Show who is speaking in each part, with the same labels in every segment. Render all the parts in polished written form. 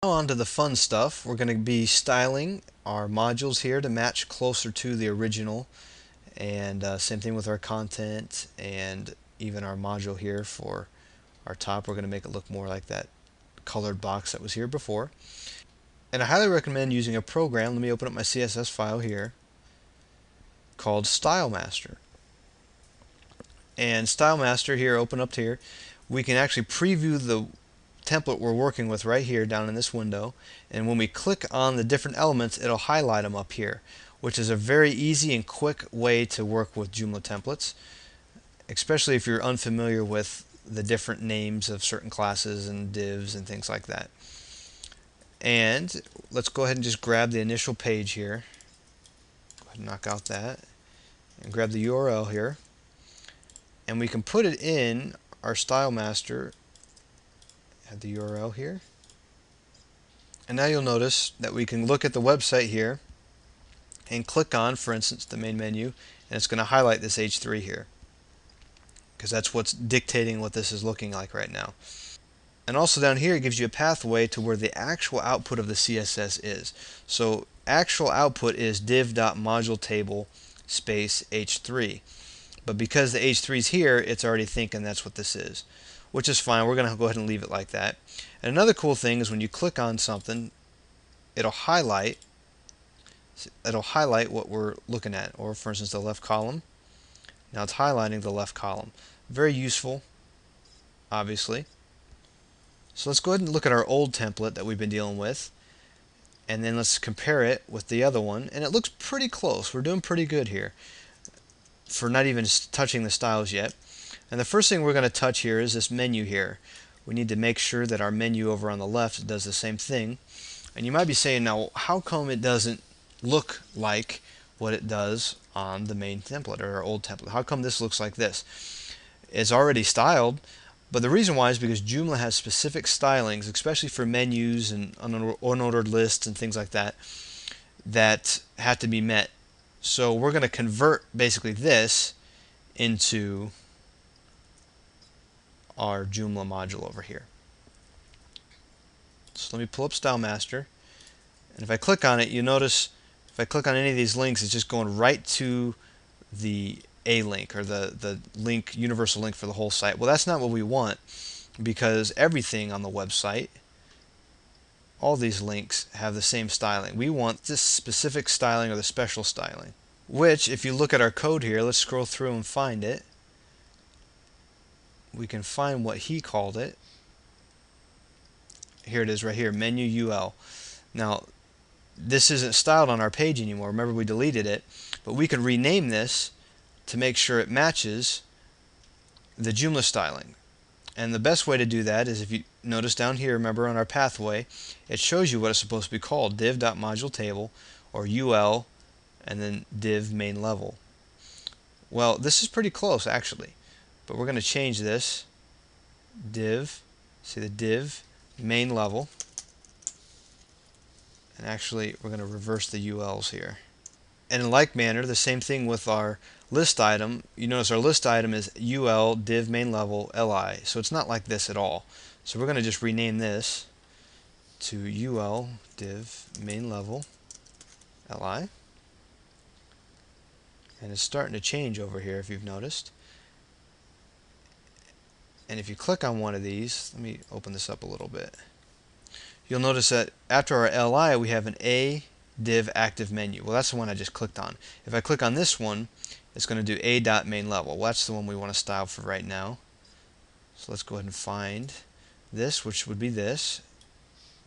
Speaker 1: Now on to the fun stuff. We're going to be styling our modules here to match closer to the original, and same thing with our content and even our module here for our top. We're going to make it look more like that colored box that was here before. And I highly recommend using a program. Let me open up my CSS file here called StyleMaster. And StyleMaster here, open up here, we can actually preview the template we're working with right here down in this window, and when we click on the different elements it'll highlight them up here, which is a very easy and quick way to work with Joomla templates, especially if you're unfamiliar with the different names of certain classes and divs and things like that. And let's go ahead and just grab the initial page here. Go ahead and knock out that and grab the URL here, and we can put it in our StyleMaster. Add the URL here. And now you'll notice that we can look at the website here and click on, for instance, the main menu, and it's going to highlight this H3 here because that's what's dictating what this is looking like right now. And also down here it gives you a pathway to where the actual output of the CSS is. So actual output is div.moduleTable space H3. But because the H3 is here, it's already thinking that's what this is, which is fine. We're going to go ahead and leave it like that. And another cool thing is when you click on something, it'll highlight what we're looking at. Or for instance, the left column. Now it's highlighting the left column. Very useful, obviously. So let's go ahead and look at our old template that we've been dealing with, and then let's compare it with the other one, and it looks pretty close. We're doing pretty good here for not even touching the styles yet. And the first thing we're going to touch here is this menu here. We need to make sure that our menu over on the left does the same thing. And you might be saying, now how come it doesn't look like what it does on the main template or our old template? How come this looks like this? It's already styled, but the reason why is because Joomla has specific stylings, especially for menus and unordered lists and things like that, that have to be met. So we're going to convert basically this into our Joomla module over here. So let me pull up StyleMaster, and if I click on it, you notice if I click on any of these links, it's just going right to the A link, or the link, universal link for the whole site. Well, that's not what we want, because everything on the website, all these links have the same styling. We want this specific styling or the special styling, which if you look at our code here, let's scroll through and find it. We can find what he called it. Here it is right here, menu UL. Now this isn't styled on our page anymore. Remember, we deleted it, but we can rename this to make sure it matches the Joomla styling. And the best way to do that is, if you notice down here, remember on our pathway, it shows you what it's supposed to be called, div.moduleTable, or UL, and then div main level. Well, this is pretty close actually, but we're going to change this div, see the div main level, and actually we're going to reverse the ULs here. And in like manner, the same thing with our list item. You notice our list item is UL div main level LI, so it's not like this at all. So we're going to just rename this to UL div main level LI, and it's starting to change over here if you've noticed. And if you click on one of these, let me open this up a little bit, you'll notice that after our LI we have an A div active menu. Well, that's the one I just clicked on. If I click on this one, it's going to do a dot main level. Well, that's the one we want to style for right now. So let's go ahead and find this, which would be this,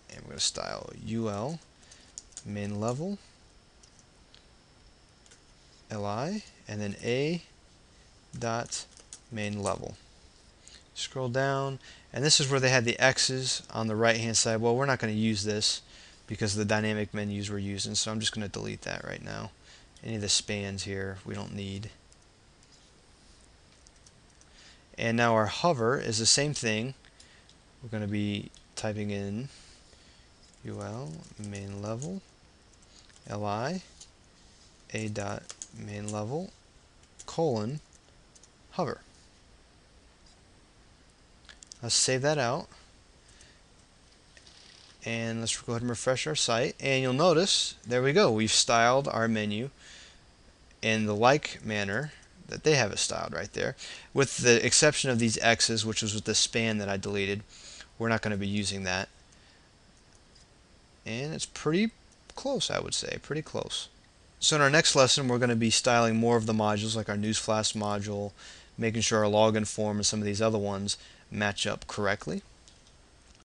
Speaker 1: and we're going to style UL main level LI, and then a dot main level. Scroll down, and this is where they had the X's on the right hand side. Well, we're not going to use this because of the dynamic menus we're using, so I'm just going to delete that right now. Any of the spans here we don't need. And now our hover is the same thing. We're going to be typing in UL main level LI a dot main level colon hover. Let's save that out. And let's go ahead and refresh our site, and you'll notice, there we go, we've styled our menu in the like manner that they have it styled right there, with the exception of these X's, which was with the span that I deleted. We're not going to be using that, and it's pretty close, I would say, pretty close. So in our next lesson, we're going to be styling more of the modules, like our newsflash module, making sure our login form and some of these other ones match up correctly.